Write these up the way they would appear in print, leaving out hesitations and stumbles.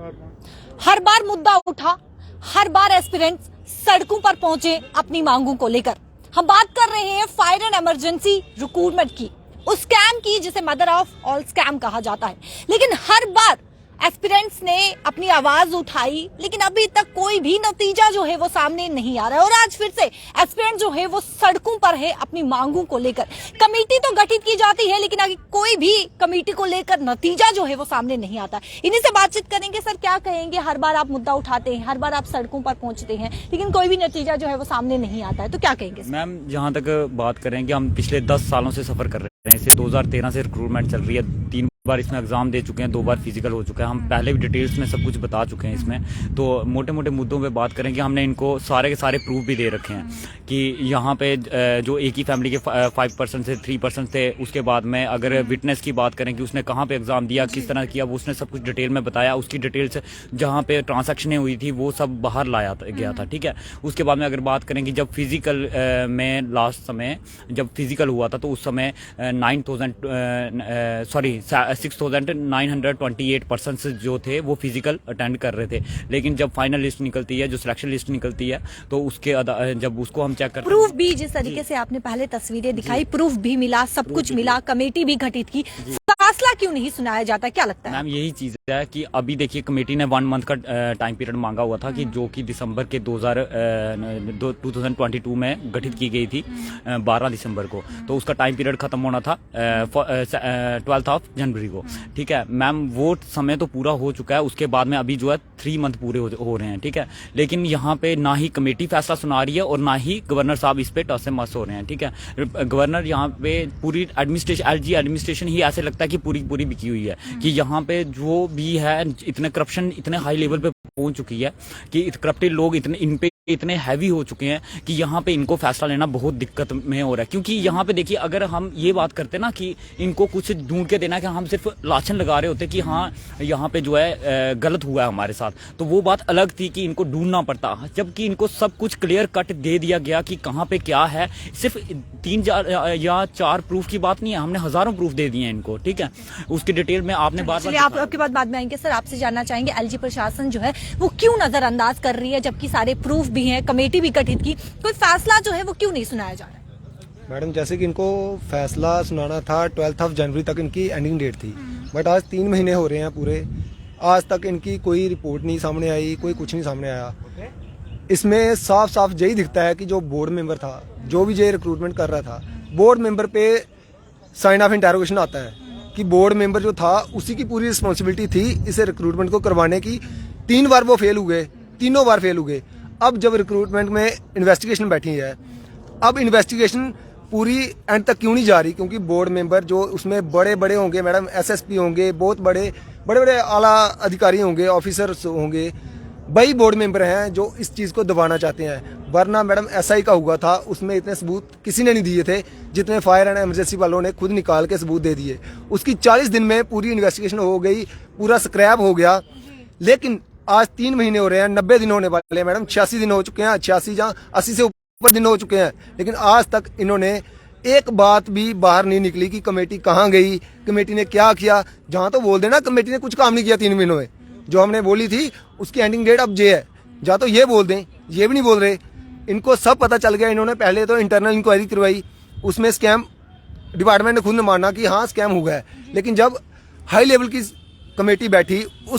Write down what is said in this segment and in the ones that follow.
हर बार मुद्दा उठा, हर बार एस्पिरेंट्स सड़कों पर पहुंचे अपनी मांगों को लेकर। हम बात कर रहे हैं फायर एंड इमरजेंसी रिक्रूटमेंट की, उस स्कैम की जिसे मदर ऑफ ऑल स्कैम कहा जाता है। लेकिन हर बार एस्पिरेंट्स ने अपनी आवाज उठाई, लेकिन अभी तक कोई भी नतीजा जो है वो सामने नहीं आ रहा है। और आज फिर से एस्पिरेंट जो है वो सड़कों पर है अपनी मांगों को लेकर। कमेटी तो गठित की जाती है, लेकिन अभी कोई भी कमेटी को लेकर नतीजा जो है वो सामने नहीं आता। इन्हीं से बातचीत करेंगे। सर, क्या कहेंगे? हर बार आप मुद्दा उठाते हैं, हर बार आप सड़कों पर पहुंचते हैं, लेकिन कोई भी नतीजा जो है वो सामने नहीं आता है, तो क्या कहेंगे? मैम, जहाँ तक बात करें कि हम पिछले 10 सालों से सफर कर रहे हैं, इसे 2013 से रिक्रूटमेंट चल रही है। 3 बार इसमें एग्जाम दे चुके हैं, 2 बार फिजिकल हो चुका है। हम पहले भी डिटेल्स में सब कुछ बता चुके हैं इसमें। तो मोटे मोटे मुद्दों पे बात करें कि हमने इनको सारे के सारे प्रूफ भी दे रखे हैं कि यहाँ पे जो एक ही फैमिली के 5% से 3% थे। उसके बाद में अगर विटनेस की बात करें कि उसने कहाँ पे एग्जाम दिया, किस तरह किया, वो उसने सब कुछ डिटेल में बताया। उसकी डिटेल्स जहाँ पे ट्रांसैक्शनें हुई थी वो सब बाहर लाया गया था, ठीक है। उसके बाद में अगर बात करें कि जब फिजिकल में लास्ट समय जब फिजिकल हुआ था, तो उस समय 6,928 पर्सन्स जो थे वो फिजिकल अटेंड कर रहे थे। लेकिन जब फाइनल लिस्ट निकलती है, जो सिलेक्शन लिस्ट निकलती है, तो उसके जब उसको हम चेक करते हैं, प्रूफ भी जिस तरीके से आपने पहले तस्वीरें दिखाई, प्रूफ भी मिला, सब कुछ मिला, कमेटी भी गठित की, फैसला क्यों नहीं सुनाया जाता? क्या लगता है? मैम, यही चीज है कि अभी देखिए, कमेटी ने 1 मंथ का टाइम पीरियड मांगा हुआ था कि जो कि दिसंबर के 2022 में गठित की गई थी 12 दिसंबर को। तो उसका टाइम पीरियड खत्म होना था 12 जनवरी को, ठीक है मैम। वो समय तो पूरा हो चुका है। उसके बाद में अभी जो है 3 मंथ पूरे हो रहे हैं, ठीक है। लेकिन यहाँ पे ना ही कमेटी फैसला सुना रही है और ना ही गवर्नर साहब इस पे टस से मस हो रहे हैं, ठीक है। गवर्नर यहाँ पे पूरी एडमिनिस्ट्रेशन, एलजी एडमिनिस्ट्रेशन ही ऐसे लगता है कि पूरी बिकी हुई है कि यहाँ पे जो भी है, इतने करप्शन इतने हाई लेवल पे पहुंच चुकी है कि करप्टेड लोग इन पे इतने हैवी हो चुके हैं कि यहाँ पे इनको फैसला लेना बहुत दिक्कत में हो रहा है। क्योंकि यहाँ पे देखिए, अगर हम ये बात करते ना कि इनको कुछ ढूंढ के देना, कि हम सिर्फ लाछन लगा रहे होते कि हाँ यहाँ पे जो है गलत हुआ है हमारे साथ, तो वो बात अलग थी कि इनको ढूंढना पड़ता। जबकि इनको सब कुछ क्लियर कट दे दिया गया कि कहाँ पे क्या है। सिर्फ 3 या 4 प्रूफ की बात नहीं है, हमने हजारों प्रूफ दे दिए हैं इनको, ठीक है। उसकी डिटेल में आपने आपके बाद में आएंगे। सर, आपसे जानना चाहेंगे, एलजी प्रशासन जो है वो क्यों नजरअंदाज कर रही है, जबकि सारे प्रूफ भी हैं, कमेटी भी गठित की, कोई फैसला जो है वो क्यों नहीं सुनाया जा रहा है? मैडम, जैसे कि इनको फैसला सुनाना था 12 जनवरी तक इनकी एंडिंग डेट थी, बट आज 3 महीने हो रहे हैं पूरे, आज तक इनकी कोई रिपोर्ट नहीं सामने आई, कोई कुछ नहीं सामने आया। इसमें साफ साफ यही दिखता है कि जो बोर्ड मेंबर था, जो भी ये रिक्रूटमेंट कर रहा था, बोर्ड मेंबर पे साइन ऑफ इंटेरोगेशन आता है कि बोर्ड मेंबर जो था उसी की पूरी रिस्पॉन्सिबिलिटी थी इसे रिक्रूटमेंट को करवाने की। 3 बार वो फेल हुए, तीनों बार फेल हुए। अब जब रिक्रूटमेंट में इन्वेस्टिगेशन बैठी है, अब इन्वेस्टिगेशन पूरी एंड तक क्यों नहीं जा रही? क्योंकि बोर्ड मेंबर जो उसमें बड़े बड़े होंगे मैडम, एसएसपी होंगे, बहुत बड़े बड़े आला अधिकारी होंगे, ऑफिसर्स होंगे, वही बोर्ड मेंबर हैं जो इस चीज़ को दबाना चाहते हैं। वरना मैडम एसआई का हुआ था, उसमें इतने सबूत किसी ने नहीं दिए थे जितने फायर एंड इमरजेंसी वालों ने खुद निकाल के सबूत दे दिए। उसकी 40 दिन में पूरी इन्वेस्टिगेशन हो गई, पूरा स्क्रैप हो गया। लेकिन आज 3 महीने हो रहे हैं, 90 दिन होने वाले हैं मैडम, 86 दिन हो चुके हैं, 86 जहाँ 80 से ऊपर दिन हो चुके हैं। लेकिन आज तक इन्होंने एक बात भी बाहर नहीं निकली कि कमेटी कहाँ गई, कमेटी ने क्या किया। जहाँ तो बोल देना कमेटी ने कुछ काम नहीं किया 3 महीनों में, जो हमने बोली थी उसकी एंडिंग डेट अब ये है, जहाँ तो ये बोल दें, ये भी नहीं बोल रहे। इनको सब पता चल गया। इन्होंने पहले तो इंटरनल इंक्वायरी करवाई, उसमें स्कैम डिपार्टमेंट ने खुद ने माना कि हाँ स्कैम हुआ है। लेकिन जब हाई लेवल की कमेटी बैठी,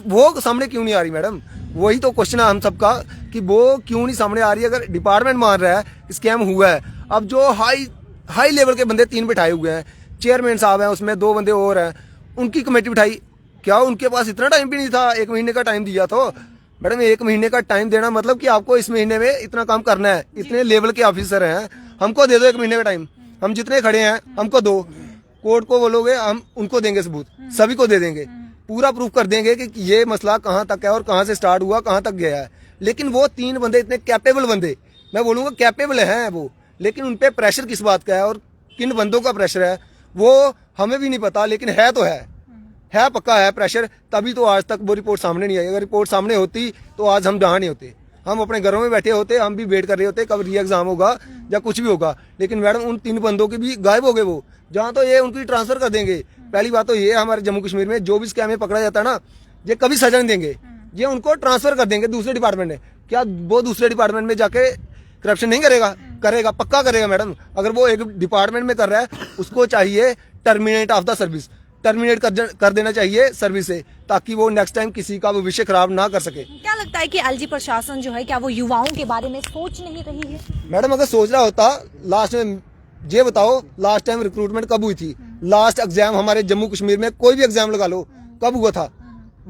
वो सामने क्यों नहीं आ रही मैडम? वही तो क्वेश्चन है हम सबका कि वो क्यों नहीं सामने आ रही? अगर डिपार्टमेंट मान रहा है स्कैम हुआ है, अब जो हाई लेवल के बंदे 3 बिठाए हुए हैं, चेयरमैन साहब हैं, उसमें 2 बंदे और हैं, उनकी कमेटी बिठाई, क्या उनके पास इतना टाइम भी नहीं था? 1 महीने का टाइम दिया तो मैडम, 1 महीने का टाइम देना मतलब कि आपको इस महीने में इतना काम करना है। इतने लेवल के ऑफिसर हैं, हमको दे दो 1 महीने का टाइम, हम जितने खड़े हैं हमको दो, कोर्ट को बोलोगे हम उनको देंगे सबूत, सभी को दे देंगे, पूरा प्रूफ कर देंगे कि ये मसला कहाँ तक है और कहाँ से स्टार्ट हुआ, कहाँ तक गया है। लेकिन वो 3 बंदे इतने कैपेबल बंदे, मैं बोलूँगा कैपेबल हैं वो, लेकिन उन पे प्रेशर किस बात का है और किन बंदों का प्रेशर है वो हमें भी नहीं पता। लेकिन है तो है पक्का है प्रेशर, तभी तो आज तक वो रिपोर्ट सामने नहीं आई। अगर रिपोर्ट सामने होती तो आज हम जहाँ नहीं होते, हम अपने घरों में बैठे होते, हम भी वेट कर रहे होते कब री एग्जाम होगा या कुछ भी होगा। लेकिन मैडम उन 3 बंदों के भी गायब हो गए वो, जहाँ तो ये उनकी ट्रांसफर कर देंगे। पहली बात तो ये हमारे जम्मू कश्मीर में जो भी स्कैम में पकड़ा जाता है ना, ये कभी सजा नहीं देंगे, ये उनको ट्रांसफर कर देंगे दूसरे डिपार्टमेंट में। क्या वो दूसरे डिपार्टमेंट में जाके करप्शन नहीं करेगा? करेगा, पक्का करेगा मैडम। अगर वो एक डिपार्टमेंट में कर रहा है, उसको चाहिए terminate of the service, terminate कर देना चाहिए सर्विस से, ताकि वो नेक्स्ट टाइम किसी का भविष्य खराब ना कर सके। क्या लगता है कि एलजी प्रशासन जो है, क्या वो युवाओं के बारे में सोच नहीं रही है? मैडम अगर सोच रहा होता, लास्ट में ये बताओ, लास्ट टाइम रिक्रूटमेंट कब हुई थी? लास्ट एग्जाम हमारे जम्मू कश्मीर में कोई भी एग्जाम लगा लो, कब हुआ था?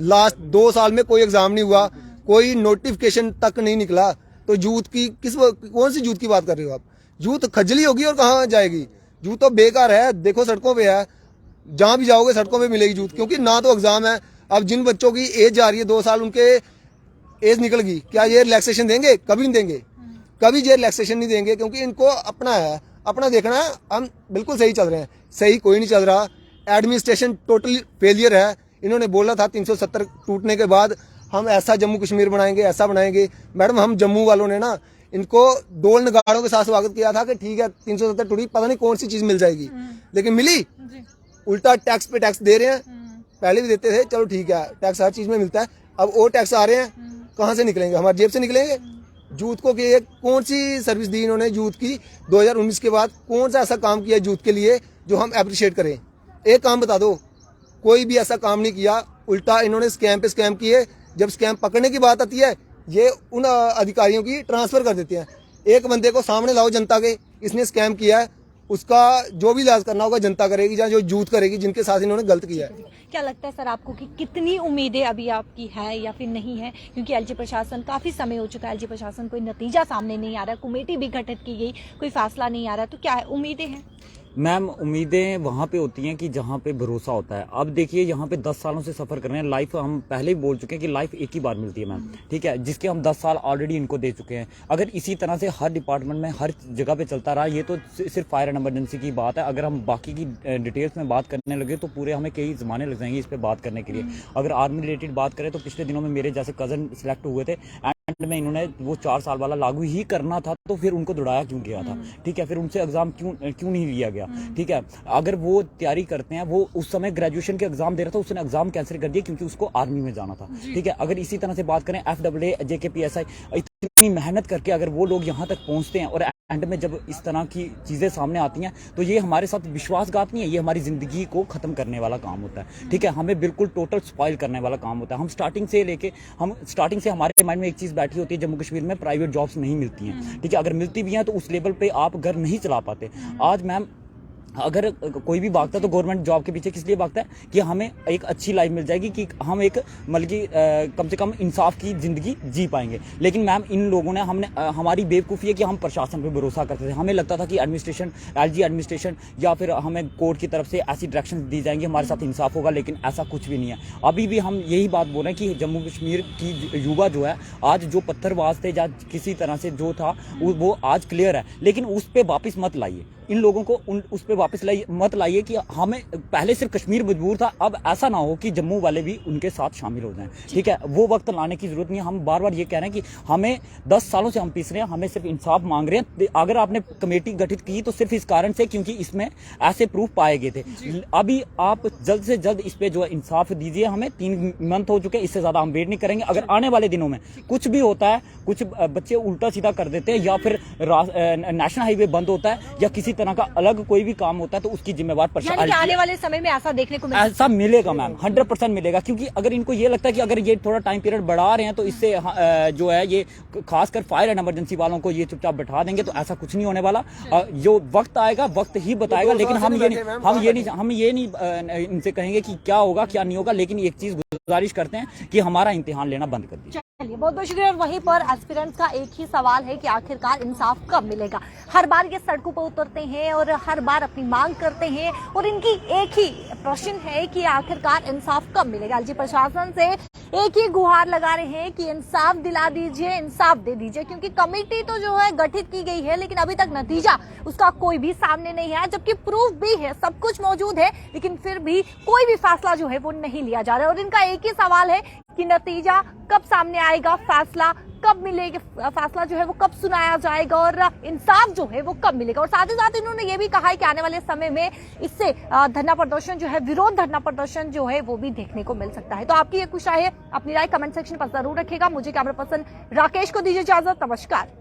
लास्ट 2 साल में कोई एग्जाम नहीं हुआ, कोई नोटिफिकेशन तक नहीं निकला। तो यूथ की कौन सी यूथ की बात कर रहे हो आप? यूथ खजली होगी और कहाँ जाएगी? यूथ तो बेकार है, देखो सड़कों पे है, जहां भी जाओगे सड़कों पे मिलेगी यूथ, क्योंकि ना तो एग्जाम है। अब जिन बच्चों की एज जा रही है 2 साल, उनके एज निकल गई, क्या ये रिलैक्सेशन देंगे? कभी नहीं देंगे, कभी ये रिलैक्सेशन नहीं देंगे, क्योंकि इनको अपना है, अपना देखना है। हम बिल्कुल सही चल रहे हैं, सही कोई नहीं चल रहा। एडमिनिस्ट्रेशन टोटली फेलियर है। इन्होंने बोला था 370 टूटने के बाद हम ऐसा जम्मू कश्मीर बनाएंगे, ऐसा बनाएंगे। मैडम हम जम्मू वालों ने ना इनको ढोल नगाड़ों के साथ स्वागत किया था कि ठीक है 370 टूटी, पता नहीं कौन सी चीज मिल जाएगी, लेकिन मिली? उल्टा टैक्स पे टैक्स दे रहे हैं। पहले भी देते थे, चलो ठीक है, टैक्स हर चीज में मिलता है, अब और टैक्स आ रहे हैं, कहाँ से निकलेंगे? हमारी जेब से निकलेंगे। यूथ को कि कौन सी सर्विस दी इन्होंने यूथ की? 2019 के बाद कौन सा ऐसा काम किया यूथ के लिए जो हम अप्रिशिएट करें? एक काम बता दो, कोई भी ऐसा काम नहीं किया। उल्टा इन्होंने स्कैम पे स्कैम किए। जब स्कैम पकड़ने की बात आती है, ये उन अधिकारियों की ट्रांसफर कर देते हैं। एक बंदे को सामने लाओ जनता के, इसने स्कैम किया है, उसका जो भी इलाज करना होगा जनता करेगी, या जो यूथ करेगी जिनके साथ इन्होंने गलत किया है। क्या लगता है सर आपको कि कितनी उम्मीदें अभी आपकी है या फिर नहीं है? क्योंकि एलजी प्रशासन काफी समय हो चुका है, एलजी प्रशासन कोई नतीजा सामने नहीं आ रहा, कमेटी भी गठित की गई, कोई फैसला नहीं आ रहा, तो क्या है उम्मीदें हैं? मैम उम्मीदें वहाँ पे होती हैं कि जहाँ पे भरोसा होता है। अब देखिए यहाँ पे 10 सालों से सफ़र कर रहे हैं। लाइफ हम पहले ही बोल चुके हैं कि लाइफ एक ही बार मिलती है मैम, ठीक है, जिसके हम 10 साल ऑलरेडी इनको दे चुके हैं। अगर इसी तरह से हर डिपार्टमेंट में हर जगह पे चलता रहा, ये तो सिर्फ फायर एंड एमरजेंसी की बात है। अगर हम बाकी की डिटेल्स में बात करने लगे तो पूरे हमें कई ज़माने लग जाएंगे इस पर बात करने के लिए। अगर आर्मी रिलेटेड बात करें तो पिछले दिनों में मेरे जैसे कज़न सिलेक्ट हुए थे, एंड में इन्होंने वो 4 साल वाला लागू ही करना था, तो फिर उनको दौड़ाया क्यों गया था? ठीक है, फिर उनसे एग्जाम क्यों नहीं लिया गया? ठीक है, अगर वो तैयारी करते हैं, वो उस समय ग्रेजुएशन के एग्जाम दे रहा था, उसने एग्जाम कैंसिल कर दिया क्योंकि उसको आर्मी में जाना था। ठीक है, अगर इसी तरह से बात करें FAA JKPSI, इतनी मेहनत करके अगर वो लोग यहाँ तक पहुंचते हैं और एंड में जब इस तरह की चीजें सामने आती हैं, तो ये हमारे साथ विश्वासघात नहीं है, ये हमारी जिंदगी को खत्म करने वाला काम होता है। ठीक है, हमें बिल्कुल टोटल स्पॉइल करने वाला काम होता है। हम स्टार्टिंग से हमारे माइंड में एक चीज बैठी होती है, जम्मू कश्मीर में प्राइवेट जॉब्स नहीं मिलती हैं। ठीक है, अगर मिलती भी हैं तो उस लेवल पे आप घर नहीं चला पाते। आज मैम अगर कोई भी भागता है तो गवर्नमेंट जॉब के पीछे किस लिए भागता है? कि हमें एक अच्छी लाइफ मिल जाएगी, कि हम एक मतलब कि कम से कम इंसाफ की जिंदगी जी पाएंगे। लेकिन मैम इन लोगों ने हमारी बेवकूफ़ी है कि हम प्रशासन पे भरोसा करते थे। हमें लगता था कि एडमिनिस्ट्रेशन, LG एडमिनिस्ट्रेशन या फिर हमें कोर्ट की तरफ से ऐसी डायरेक्शन दी जाएंगी, हमारे साथ इंसाफ होगा, लेकिन ऐसा कुछ भी नहीं है। अभी भी हम यही बात बोल रहे हैं कि जम्मू कश्मीर की युवा जो है, आज जो पत्थरबाज थे या किसी तरह से जो था वो आज क्लियर है, लेकिन उस पर वापस मत लाइए इन लोगों को, उस पर वापस मत लाइए कि हमें पहले सिर्फ कश्मीर मजबूर था, अब ऐसा ना हो कि जम्मू वाले भी उनके साथ शामिल हो जाएं। ठीक है, वो वक्त लाने की जरूरत नहीं है। हम बार बार ये कह रहे हैं कि हमें 10 सालों से हम पीस रहे हैं, हमें सिर्फ इंसाफ मांग रहे हैं। अगर आपने कमेटी गठित की तो सिर्फ इस कारण से क्योंकि इसमें ऐसे प्रूफ पाए गए थे। अभी आप जल्द से जल्द इस पे जो है इंसाफ दीजिए हमें। 3 मंथ हो चुके हैं, इससे ज्यादा हम वेट नहीं करेंगे। अगर आने वाले दिनों में कुछ भी होता है, कुछ बच्चे उल्टा सीधा कर देते हैं या फिर नेशनल हाईवे बंद होता है या किसी तरह का अलग कोई भी काम होता है, तो उसकी जिम्मेवार आने वाले समय में ऐसा देखने को ऐसा मिलेगा मैम, 100% मिलेगा। क्योंकि अगर इनको ये लगता है कि अगर ये थोड़ा टाइम पीरियड बढ़ा रहे हैं तो इससे जो है ये खासकर फायर एंड इमरजेंसी वालों को ये चुपचाप बैठा देंगे, तो ऐसा कुछ नहीं होने वाला। जो वक्त आएगा वक्त ही बताएगा। लेकिन हम ये नहीं इनसे कहेंगे कि क्या होगा क्या नहीं होगा, लेकिन एक चीज गुजारिश करते हैं कि हमारा इम्तिहान लेना बंद कर दीजिए। चलिए, बहुत बहुत शुक्रिया। और वहीं पर एस्पिरेंट्स का एक ही सवाल है कि आखिरकार इंसाफ कब मिलेगा? हर बार ये सड़कों पर उतरते हैं और हर बार अपनी मांग करते हैं, और इनकी एक ही प्रश्न है कि आखिरकार इंसाफ कब मिलेगा? एलजी प्रशासन से एक ही गुहार लगा रहे हैं कि इंसाफ दिला दीजिए, इंसाफ दे दीजिए, क्योंकि कमेटी तो जो है गठित की गई है, लेकिन अभी तक नतीजा उसका कोई भी सामने नहीं आया, जबकि प्रूफ भी है, सब कुछ मौजूद है, लेकिन फिर भी कोई भी फैसला जो है वो नहीं लिया जा रहा है। और इनका एक ही सवाल है कि नतीजा कब सामने आएगा फैसला, कब मिलेगा फैसला जो है वो कब सुनाया जाएगा और इंसाफ जो है वो कब मिलेगा। और साथ ही साथ इन्होंने ये भी कहा है कि आने वाले समय में इससे धरना प्रदर्शन जो है, विरोध धरना प्रदर्शन जो है वो भी देखने को मिल सकता है। तो आपकी ये कुछ राय है, अपनी राय कमेंट सेक्शन पर जरूर रखिएगा। मुझे कैमरा पर्सन राकेश को दीजिए इजाजत। नमस्कार।